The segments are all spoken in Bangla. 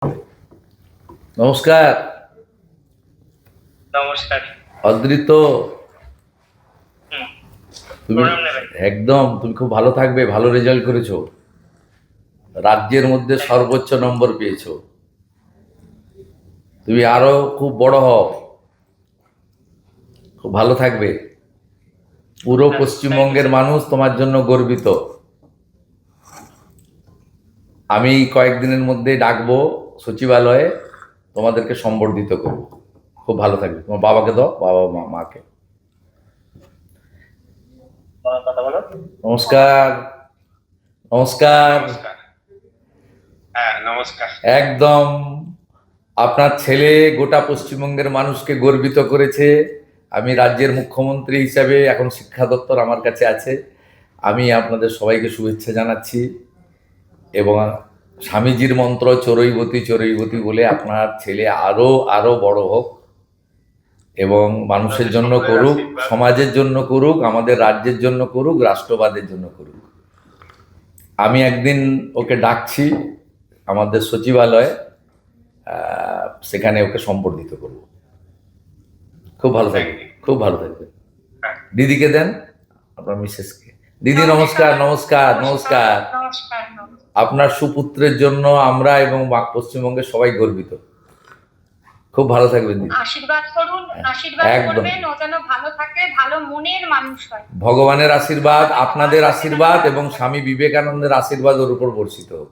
নমস্কার। নমস্কার। অদ্রিত, হুম, তুমি প্রণাম নেবেন। একদম তুমি খুব ভালো থাকবে। ভালো রেজাল্ট করেছো, রাজ্যের মধ্যে থ্যাংক ইউ। সর্বোচ্চ নম্বর পেয়েছো। তুমি আরো খুব বড় হও, খুব ভালো থাকবে। পুরো থ্যাংক ইউ পশ্চিমবঙ্গের স্যার। মানুষ তোমার জন্য গর্বিত। আমি কয়েকদিনের মধ্যে ডাকবো সচিবালয়ে, তোমাদেরকে সম্বর্ধিত করবো। খুব ভালো থাকবে। তোমার বাবাকে দাও, বাবা মা মাকে। কথা বলো। নমস্কার। নমস্কার। নমস্কার। হ্যাঁ, নমস্কার। একদম আপনার ছেলে গোটা পশ্চিমবঙ্গের মানুষকে গর্বিত করেছে। আমি রাজ্যের মুখ্যমন্ত্রী হিসাবে, এখন শিক্ষা দপ্তর আমার কাছে আছে, আমি আপনাদের সবাইকে শুভেচ্ছা জানাচ্ছি। এবং স্বামীজির মন্ত্র চরৈবতী চরৈবতী বলে আপনার ছেলে আরো আরো বড় হোক এবং মানুষের আপনাদের জন্য সকলের করুক, আশীর্বাদ। সমাজের জন্য করুক, আমাদের রাজ্যের জন্য করুক, রাষ্ট্রবাদের জন্য করুক। আমি একদিন ওকে ডাকছি আমাদের সচিবালয়ে, সেখানে ওকে সম্বর্ধিত করব। খুব ভালো থ্যাংক থাকবে, ইউ। খুব ভালো থাকবে। হ্যাঁ। দিদিকে দেন, আপনার মিসেসকে। দিদি নমস্কার। নমস্কার। নমস্কার। নমস্কার। আপনার সুপুত্রের জন্য আমরা এবং পশ্চিমবঙ্গের সবাই গর্বিত। খুব ভালো থাকবেন দিদি। আশীর্বাদ করুন, আশীর্বাদ একদম। করবেন, ও যেন ভালো থাকে, ভালো মনের মানুষ হয়। ভগবানের আশীর্বাদ, আপনাদের আশীর্বাদ এবং স্বামী বিবেকানন্দের আশীর্বাদ ওর উপর বর্ষিত হোক।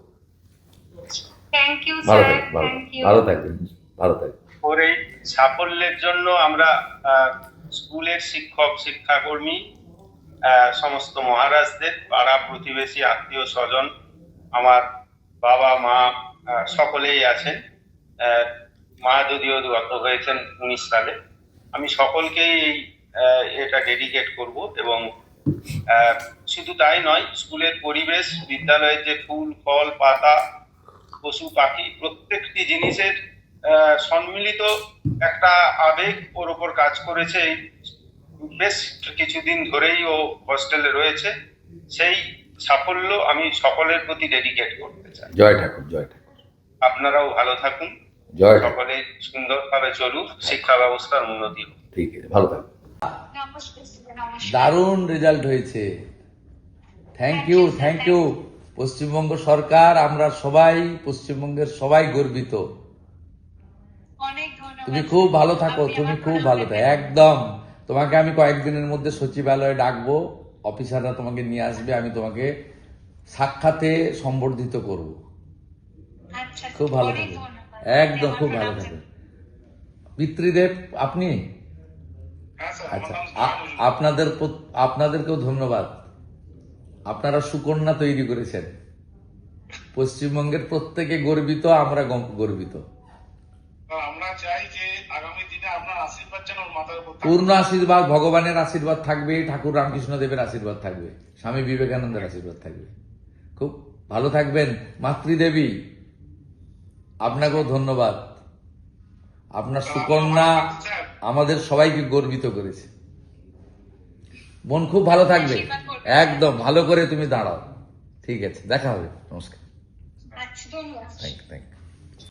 থ্যাংক ইউ ভালো স্যার, থাকবেন, থ্যাংক ইউ। ভালো থাকবেন, ভালো থাকবেন। ওর এই সাফল্যের জন্য আমরা স্কুলের শিক্ষক শিক্ষাকর্মী, সমস্ত মহারাজদের, পাড়া প্রতিবেশী, আত্মীয় স্বজন, আমার বাবা মা সকলেই আছেন। মা যদিও গত হয়েছেন 19 সালে। আমি সকলকেই এটা ডেডিকেট করব। এবং শুধু তাই নয়, স্কুলের পরিবেশ, বিদ্যালয়ের যে ফুল ফল পাতা, পশু পাখি, প্রত্যেকটি জিনিসের সম্মিলিত একটা আবেগ ওর ওপর কাজ করেছে। এই বেশ কিছুদিন ধরেই ও হস্টেলে রয়েছে। সেই সাফল্য আমি সকলের প্রতি ডেডিকেট করতে চাই। জয় ঠাকুর, জয় ঠাকুর। আপনারাও ভালো থাকুন, জয় ঠাকুর। সকলে সুন্দরভাবে চলুক, শিক্ষা ব্যবস্থার উন্নতি হোক। ঠিক আছে, ভালো থাকবেন। নমস্কার, নমস্কার। দারুণ রেজাল্ট হয়েছে। Thank you, thank you. Paschimbanga সরকার, আমরা সবাই, পশ্চিমবঙ্গের সবাই গর্বিত। অনেক ধন্যবাদ। তুমি খুব ভালো থাকো, আপনি তুমি আমার খুব ভালো ভালো থাকো। থাকবেন। একদম। তোমাকে আমি কয়েকদিনের মধ্যে সচিবালয়ে ডাকবো, অফিসাররা তোমাকে নিয়ে আসবে, আমি তোমাকে সাক্ষাতে সম্বর্ধিত করব। আচ্ছা, খুব ভালো অনেক থাকবে, ধন্যবাদ। একদম খুব ভালো থাকবে। পিতৃদেব আপনি? আচ্ছা, আপনাদেরকেও ধন্যবাদ। আপনারা সুকন্যা তৈরি করেছেন। পশ্চিমবঙ্গের প্রত্যেকে গর্বিত, আমরা গর্বিত। আমরা চাই যে আগামী দিনে আপনার আশীর্বাদ যেন ওর মাথার উপর থাকে। পূর্ণ আশীর্বাদ, ভগবানের আশীর্বাদ থাকবে, ঠাকুর রামকৃষ্ণ দেবের আশীর্বাদ থাকবে, স্বামী বিবেকানন্দের আশীর্বাদ থাকবে। খুব ভালো থাকবেন। মাতৃদেবী, আপনাকেও ধন্যবাদ। আপনার সুকন্যা আমাদের সবাইকে গর্বিত করেছে। মন খুব ভালো থাকবে, একদম ভালো করে তুমি দাঁড়াও। ঠিক আছে, দেখা হবে। নমস্কার। আচ্ছা, ধন্যবাদ। Thank you, thank you.